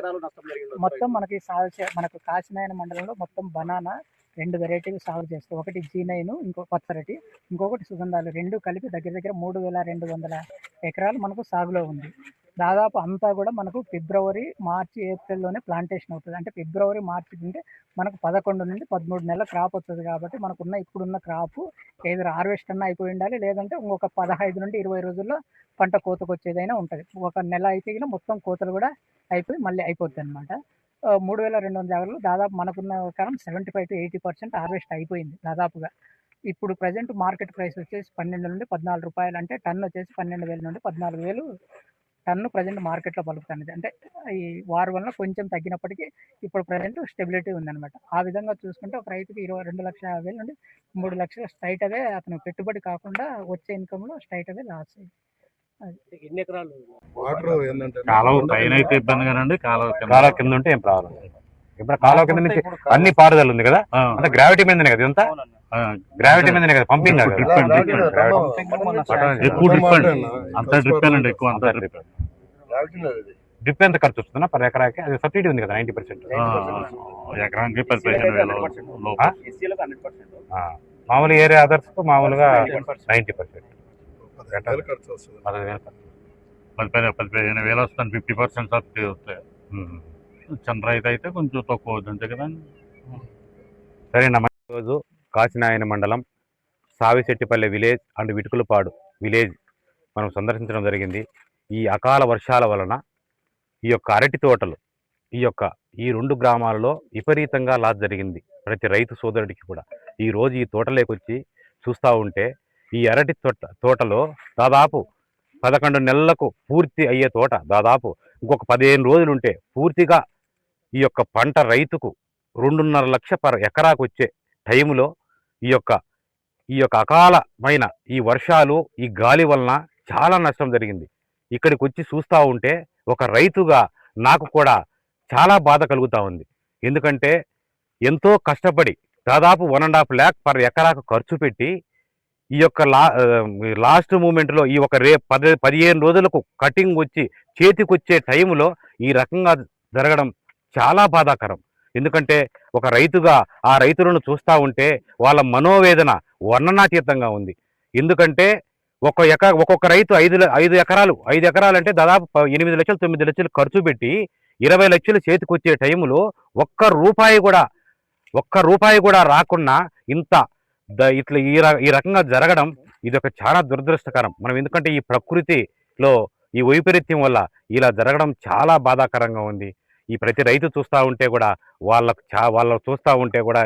ఎకరాలు నష్టం జరిగింది? మొత్తం మనకు కాశీనాయన మండలంలో మొత్తం బనానా 2 వెరైటీలు సాగు చేస్తాం. ఒకటి G9, ఇంకో పచ్చరటి, ఇంకొకటి సుగంధాలు. 2 కలిపి దగ్గర దగ్గర 3200 ఎకరాలు మనకు సాగులో ఉంది. దాదాపు అంతా కూడా మనకు ఫిబ్రవరి, మార్చి, ఏప్రిల్‌లోనే ప్లాంటేషన్ అవుతది. అంటే ఫిబ్రవరి, మార్చి అంటే మనకు 11 నుండి 13 నెలల క్రాప్ వస్తది కాబట్టి ఇప్పుడున్న క్రాపు ఏదర్ హార్వెస్ట్ అన్నా అయిపోయి ఉండాలి. లేదంటే ఇంకొక 15 నుండి 20 రోజుల్లో పంట కోతకొచ్చేదైనా ఉంటది. ఒక నెల అయితే గిన మొత్తం కోతలు కూడా అయిపోయి మళ్ళీ అయిపోద్దనమాట. 3200 ఎకరాలు దాదాపు మనకున్న ప్రకారం 75-80% హార్వెస్ట్ అయిపోయింది దాదాపుగా. ఇప్పుడు ప్రెజెంట్ మార్కెట్ ప్రైస్ వచ్చేసి 12 నుండి 14 రూపాయలు, అంటే టన్ వచ్చేసి 12,000 నుండి 14,000 టన్ను ప్రెజెంట్ మార్కెట్‌లో పలుకుతున్నది. అంటే ఈ వార్ వలన కొంచెం తగ్గినప్పటికీ ఇప్పుడు ప్రెజెంట్ స్టెబిలిటీ ఉందనమాట. ఆ విధంగా చూసుకుంటే ఒక రైతుకి 22,50,000 నుండి 3,00,000 స్ట్రెయిట్ అవే అతను పెట్టుబడి కాకుండా వచ్చే ఇన్‌కమ్‌లో స్ట్రెయిట్ అవే లాస్. ఎన్ని ఎకరాలు? వాటర్ ఏంటంటే కాలువ పైన అయితే ఇబ్బంది కానండి, కాలువ కింద ఉంటే ఏం ప్రాబ్లం. ఇప్పుడు కాలువ కింద నుంచి అన్ని పారుదల ఉంది కదా, అంటే గ్రావిటీ మీదనే కదా ఇదంతా, గ్రావిటీ మీదనే కదా పంపింగ్ ఎక్కువ డ్రిప్ అంతా డ్రిప్ అండి, ఎక్కువ అంతా డ్రిప్. డ్రిప్ ఎంత ఖర్చు వస్తుందా పర్ ఎకరాకి? అది సబ్సిడీ ఉంది కదా 90%. ఎకరానికి 15,000 లోపు. మామూలు ఏరియా అదర్స్ మామూలుగా 90%. 10,000 ఖర్చు వస్తుంది. 15,000 వస్తుంది, 50% సబ్సిడీ వస్తాయి. చిన్న రైతు అయితే కొంచెం తక్కువ అవుతుంది అంతే కదండి. సరేనా. రోజు కాశీనాయన మండలం సావిశెట్టిపల్లె విలేజ్ అండ్ విటుకులపాడు విలేజ్ మనం సందర్శించడం జరిగింది. ఈ అకాల వర్షాల వలన ఈ యొక్క అరటి తోటలు ఈ 2 గ్రామాలలో విపరీతంగా లాస్ జరిగింది ప్రతి రైతు సోదరుడికి కూడా. ఈ రోజు ఈ తోటలోకొచ్చి చూస్తూ ఉంటే ఈ అరటి తోటలో దాదాపు 11 నెలలకు పూర్తి అయ్యే తోట, దాదాపు ఇంకొక 15 రోజులు ఉంటే పూర్తిగా ఈ యొక్క పంట రైతుకు 2.5 లక్ష పర్ ఎకరాకు వచ్చే టైంలో ఈ యొక్క అకాలమైన ఈ వర్షాలు, ఈ గాలి వలన చాలా నష్టం జరిగింది. ఇక్కడికి వచ్చి చూస్తూ ఉంటే ఒక రైతుగా నాకు కూడా చాలా బాధ కలుగుతూ ఉంది. ఎందుకంటే ఎంతో కష్టపడి దాదాపు 1.5 lakh పర్ ఎకరాకు ఖర్చు పెట్టి ఈ యొక్క లాస్ట్ మూమెంట్లో ఈ ఒక 15 రోజులకు కటింగ్ వచ్చి చేతికొచ్చే టైంలో ఈ రకంగా జరగడం చాలా బాధాకరం. ఎందుకంటే ఒక రైతుగా ఆ రైతులను చూస్తూ ఉంటే వాళ్ళ మనోవేదన వర్ణనాతీతంగా ఉంది. ఎందుకంటే ఒక్కొక్క రైతు 5 ఎకరాలు అంటే దాదాపు 8 లక్షలు 9 లక్షలు ఖర్చు పెట్టి 20 లక్షలు చేతికొచ్చే టైంలో ఒక్క రూపాయి కూడా రాకుండా ఇట్లా ఈ రకంగా జరగడం ఇది ఒక చాలా దురదృష్టకరం. మనం ఎందుకంటే ఈ ప్రకృతిలో ఈ వైపరీత్యం వల్ల ఇలా జరగడం చాలా బాధాకరంగా ఉంది. ఈ ప్రతి రైతు చూస్తూ ఉంటే కూడా వాళ్ళకు చూస్తూ ఉంటే కూడా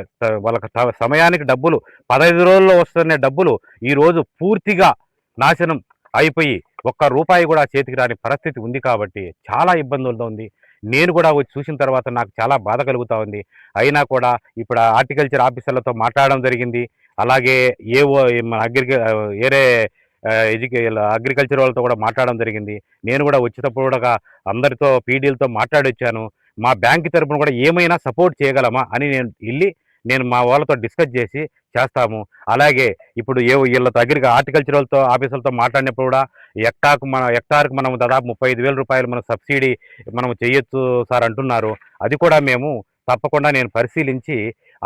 వాళ్ళకి సమయానికి డబ్బులు 15 రోజుల్లో వస్తున్న డబ్బులు ఈరోజు పూర్తిగా నాశనం అయిపోయి ఒక్క రూపాయి కూడా చేతికి రాని పరిస్థితి ఉంది. కాబట్టి చాలా ఇబ్బందులతో ఉంది. నేను కూడా వచ్చి చూసిన తర్వాత నాకు చాలా బాధ కలుగుతూ ఉంది. అయినా కూడా ఇప్పుడు హార్టికల్చర్ ఆఫీసర్లతో మాట్లాడడం జరిగింది. అలాగే అగ్రికల్చర్ వాళ్ళతో కూడా మాట్లాడడం జరిగింది. నేను కూడా వచ్చేటప్పుడు కూడా అందరితో పీడీలతో మాట్లాడొచ్చాను. మా బ్యాంక్ తరపున కూడా ఏమైనా సపోర్ట్ చేయగలమా అని నేను మా వాళ్ళతో డిస్కస్ చేసి చేస్తాము. అలాగే ఇప్పుడు వీళ్ళతో హార్టికల్చర్ వాళ్ళతో ఆఫీసర్లతో మాట్లాడినప్పుడు కూడా హెక్టార్కు మనం దాదాపు 35,000 రూపాయలు మనం సబ్సిడీ మనం చేయొచ్చు సార్ అంటున్నారు. అది కూడా మేము తప్పకుండా నేను పరిశీలించి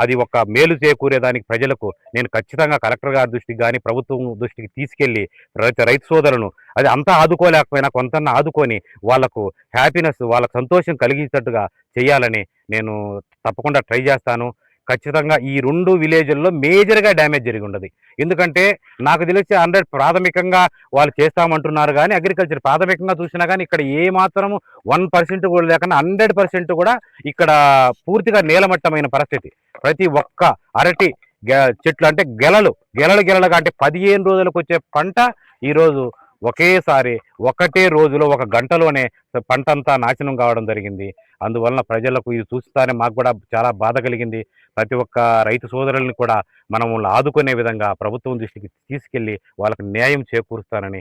అది ఒక మేలు చేకూరేదానికి ప్రజలకు నేను ఖచ్చితంగా కలెక్టర్ గారి దృష్టికి కానీ ప్రభుత్వం దృష్టికి తీసుకెళ్ళి రైతు సోదరులను అది అంతా ఆదుకోలేకపోయినా కొంత ఆదుకొని వాళ్ళకు హ్యాపీనెస్, వాళ్ళకు సంతోషం కలిగేటట్టుగా చేయాలని నేను తప్పకుండా ట్రై చేస్తాను. ఖచ్చితంగా ఈ 2 విలేజ్ల్లో మేజర్గా డ్యామేజ్ జరిగి ఉండదు. ఎందుకంటే నాకు తెలిసి 100 ప్రాథమికంగా వాళ్ళు చేస్తామంటున్నారు, కానీ అగ్రికల్చర్ ప్రాథమికంగా చూసినా కానీ ఇక్కడ ఏమాత్రము 1% కూడా లేకుండా 100% కూడా ఇక్కడ పూర్తిగా నేలమట్టమైన పరిస్థితి. ప్రతి ఒక్క అరటి చెట్లు అంటే గెలలుగా అంటే 15 రోజులకు వచ్చే పంట ఈరోజు ఒకేసారి ఒకటే రోజులో 1 గంటలోనే పంట అంతా నాశనం కావడం జరిగింది. అందువలన ప్రజలకు ఇది చూస్తానే మాకు కూడా చాలా బాధ కలిగింది. ప్రతి ఒక్క రైతు సోదరుల్ని కూడా మనం ఆదుకునే విధంగా ప్రభుత్వం దృష్టికి తీసుకెళ్ళి వాళ్ళకి న్యాయం చేకూరుస్తానని